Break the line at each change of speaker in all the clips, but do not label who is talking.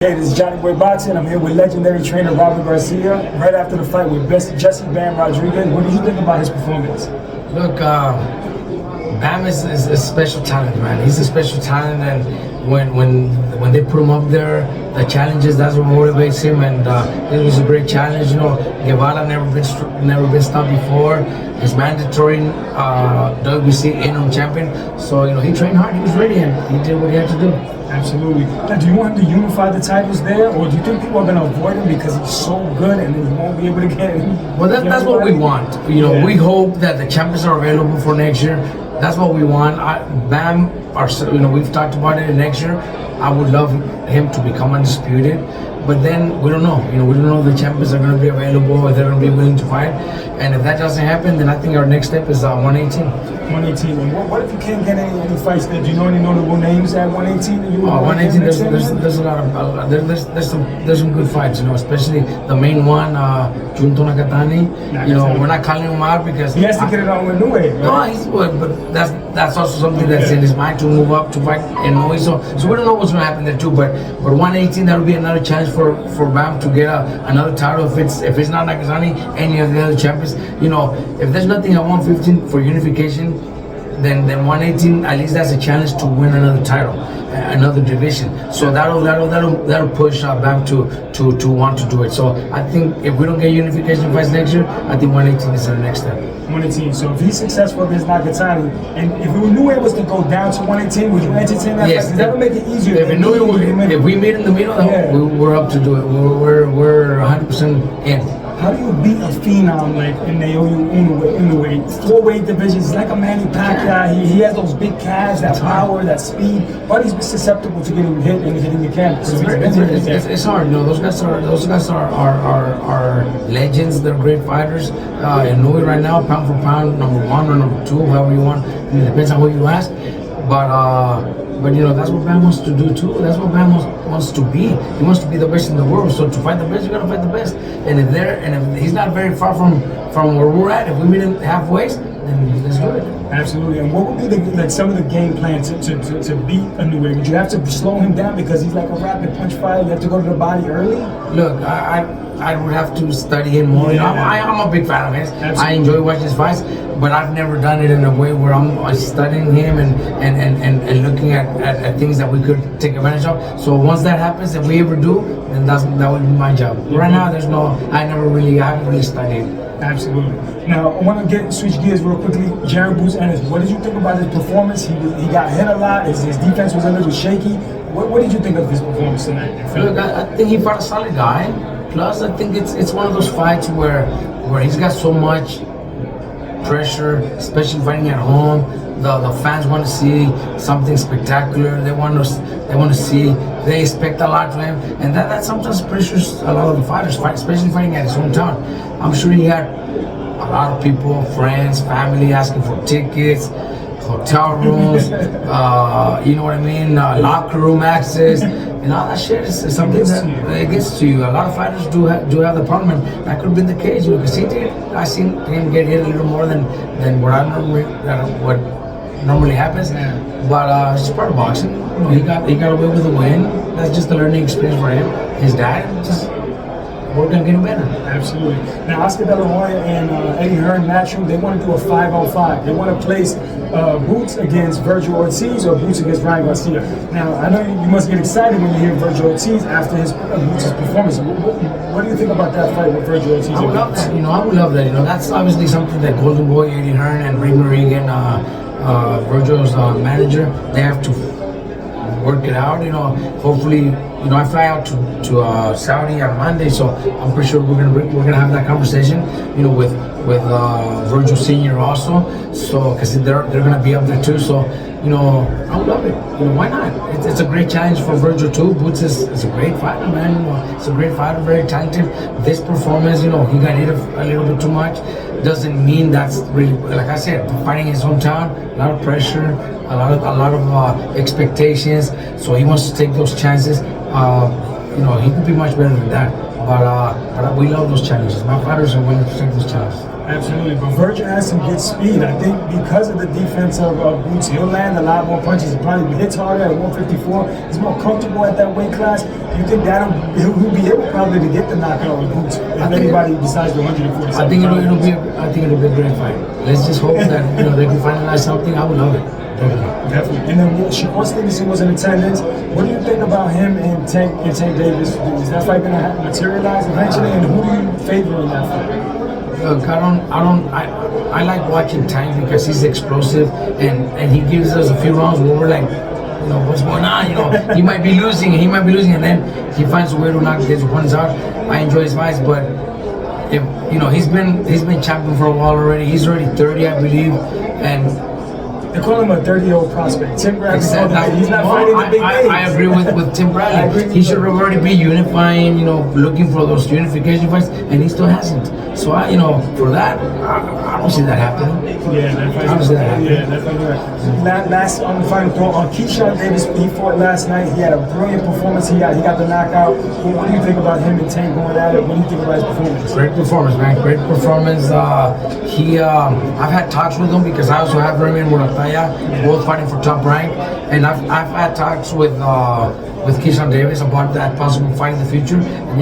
Hey, this is Johnny Boy Boxing. I'm here with legendary trainer Robert Garcia. Right after the fight with Jessie Bam Rodriguez, what did you think about his performance?
Look, Bam is a special talent, man. He's a special talent, and when they put him up there, the challenges, that's what motivates him. And it was a great challenge. You know, Guevara never been stopped before. He's mandatory WBC Inoue champion. So you know, he trained hard. He was ready, and he did what he had to do.
Absolutely. Now, do you want him to unify the titles there, or do you think people are going to avoid him because he's so good and he won't be able to get him?
Well, that's what we want. You know, we hope that the champions are available for next year. That's what we want. Bam, we've talked about it next year. I would love him to become undisputed, but then we don't know. You know, we don't know if the champions are going to be available, if they're going to be willing to fight. And if that doesn't happen, then I think our next step is 118.
118. And what if you can't get any fights there? Do you know any notable names at 118? That you
118. There's a lot of there's some good fights. You know, especially the main one, Junto Nakatani. You know, we're not calling him out because
he has to get it on with Inoue. Right?
No, he's good, but that's also something that's in his mind to move up to fight Inoue. So we don't know what's going to happen there too. But 118, that would be another chance for Bam to get another title. If it's not Nakatani, any of the other champions. You know, if there's nothing at 115 for unification, then 118 at least that's a challenge to win another title, another division. So that'll push Bam to want to do it. So I think if we don't get unification fights next year, I think 118 is the next step.
118. So if he's successful against Nakatani, and if Inoue was to go down to 118, would you entertain that?
Yes.
That would make it easier.
If we meet in the middle, we're up to do it. We're 100% in.
How do you beat a phenom like Naoya Inoue? Four-weight divisions, it's like a Manny Pacquiao. He has those big calves, that power, that speed, but he's susceptible to getting hit and hitting the canvas.
It's hard. You know, those guys are legends. They're great fighters. Inoue right now, pound for pound, number one or number two, however you want. It depends on who you ask. But you know, that's what Bam wants to do too. That's what Bam wants to be. He wants to be the best in the world. So to fight the best, you gotta fight the best. And if he's not very far from where we're at, if we meet him halfway, then let's do it.
Absolutely. And what would be some of the game plan to beat Inoue? Would you have to slow him down because he's like a rapid punch fighter? You have to go to the body early?
Look, I would have to study him more. You know, I'm a big fan of his. Absolutely. I enjoy watching his fights, but I've never done it in a way where I'm studying him and looking at things that we could take advantage of. So once that happens, if we ever do, then that would be my job. Right now, I haven't really studied.
Absolutely. Now, I want to switch gears real quickly. Jared Boots Ennis, what did you think about his performance? He got hit a lot. His defense was a little shaky. What did you think of his performance tonight?
Look, I think he fought a solid guy. Plus, I think it's one of those fights where he's got so much pressure, especially fighting at home. The fans want to see something spectacular. They want to see. They expect a lot from him, and that sometimes pressures a lot of the fighters, especially fighting at his hometown. I'm sure he had a lot of people, friends, family asking for tickets, hotel rooms, you know what I mean, locker room access. And all that shit is something that gets to you. A lot of fighters do have the problem, and that could have been the case. You know, because I seen him get hit a little more than what normally happens. But it's part of boxing. You know, he got away with a win. That's just a learning experience for him. His dad just working on getting better.
Absolutely. Now, Oscar De La Hoya and Eddie Hearn matchroom, they want to do a 5-on-5. They want to place Boots against Virgil Ortiz or Boots against Ryan Garcia. Now, I know you must get excited when you hear Virgil Ortiz after his Boots' performance. What do you think about that fight with Virgil Ortiz?
I would love that. You know, I would love that. You know, that's obviously something that Golden Boy, Eddie Hearn, and Ray Regan, Virgil's manager, they have to work it out. You know, hopefully, you know, I fly out to Saudi on Monday, so I'm pretty sure we're gonna have that conversation. You know, with Virgil Senior also. So because they're gonna be up there too. So you know, I would love it. You know, why not? It's a great challenge for Virgil too. Boots is a great fighter, man. You know, it's a great fighter, very talented. This performance, you know, he got hit a little bit too much. Doesn't mean that's really, like I said, fighting his hometown, a lot of pressure, a lot of expectations. So he wants to take those chances. You know, he could be much better than that. But we love those challenges. My fighters are willing to take those challenges.
Absolutely, but Virgil has some good speed. I think because of the defense of Boots, he'll land a lot more punches. He probably hits harder at 154. He's more comfortable at that weight class. You think he'll be able probably to get the knockout with Boots if anybody decides the 147?
I think it'll be a great fight. Let's just hope that they can finalize something. I would love it.
Definitely. And then Shakur Stevenson was in attendance. What do you think about him and Tank Davis? Is that fight going to materialize eventually? And who do you favor in that fight?
Look, I like watching Tank because he's explosive and he gives us a few rounds where we're like, what's going on? He might be losing, and then he finds a way to knock his opponents out. I enjoy his fights, but if he's been champion for a while already. He's already 30, I believe, and
they call him a 30-year-old prospect. Tim Bradley, he's not fighting the big names.
I agree with Tim Bradley. He should already be unifying, looking for those unification fights, and he still hasn't. So for that, I don't see that happening.
Yeah, I don't see that happening. Yeah, definitely right. Last on the final thought on Keyshawn Davis, he fought last night. He had a brilliant performance. He got the knockout. What do you think about him and Tank going at it? What do you think about his performance?
Great performance, man. Great performance. I've had talks with him because I also have Remy and Naoya, both fighting for top rank, and I've had talks with Keyshawn Davis about that possible fight in the future. And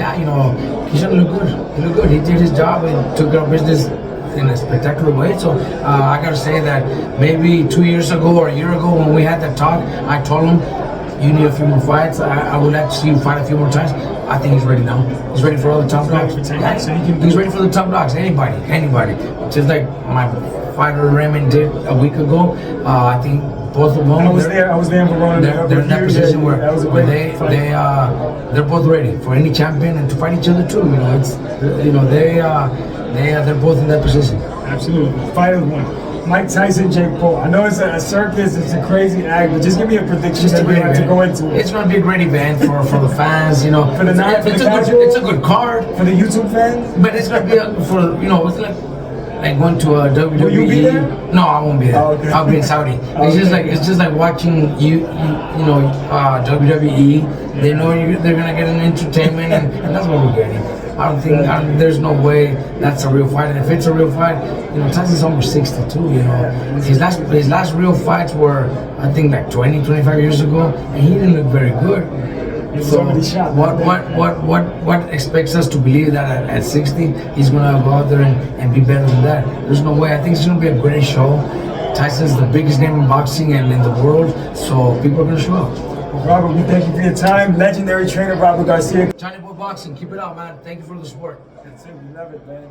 Keyshawn looked good. He looked good. He did his job and took care of business in a spectacular way. So I gotta say that maybe 2 years ago or a year ago when we had that talk, I told him, you need a few more fights. I would like to see you fight a few more times. I think he's ready now. He's ready for all the top dogs. He's ready for the top dogs. Anybody. Just like my fighter Raymond did a week ago. I think both of them.
I was there in Verona.
They're in that position where they're both ready for any champion and to fight each other too. They're both in that position.
Absolutely. Fight of one. Mike Tyson, Jake Paul. I know it's a circus, it's a crazy act, but just give me a prediction that we have to go into it.
It's going to be a great event for the fans,
For the
it's a good card.
For the YouTube fans?
But it's going to be it's like going to a WWE.
Will you be there?
No, I won't be there.
Oh, okay.
I'll be in Saudi. It's just like watching WWE. They know they're going to get an entertainment, and that's what we're getting. I don't think there's no way that's a real fight. And if it's a real fight, Tyson's almost 62. His last real fights were, I think, like 20, 25 years ago, and he didn't look very good. So what expects us to believe that at 60 he's gonna go out there and be better than that? There's no way. I think it's gonna be a great show. Tyson's the biggest name in boxing and in the world, so people are gonna show up.
Robert, we thank you for your time. Legendary trainer Robert Garcia.
Johnny Boy Boxing, keep it up, man. Thank you for the support.
That's it. We love it, man.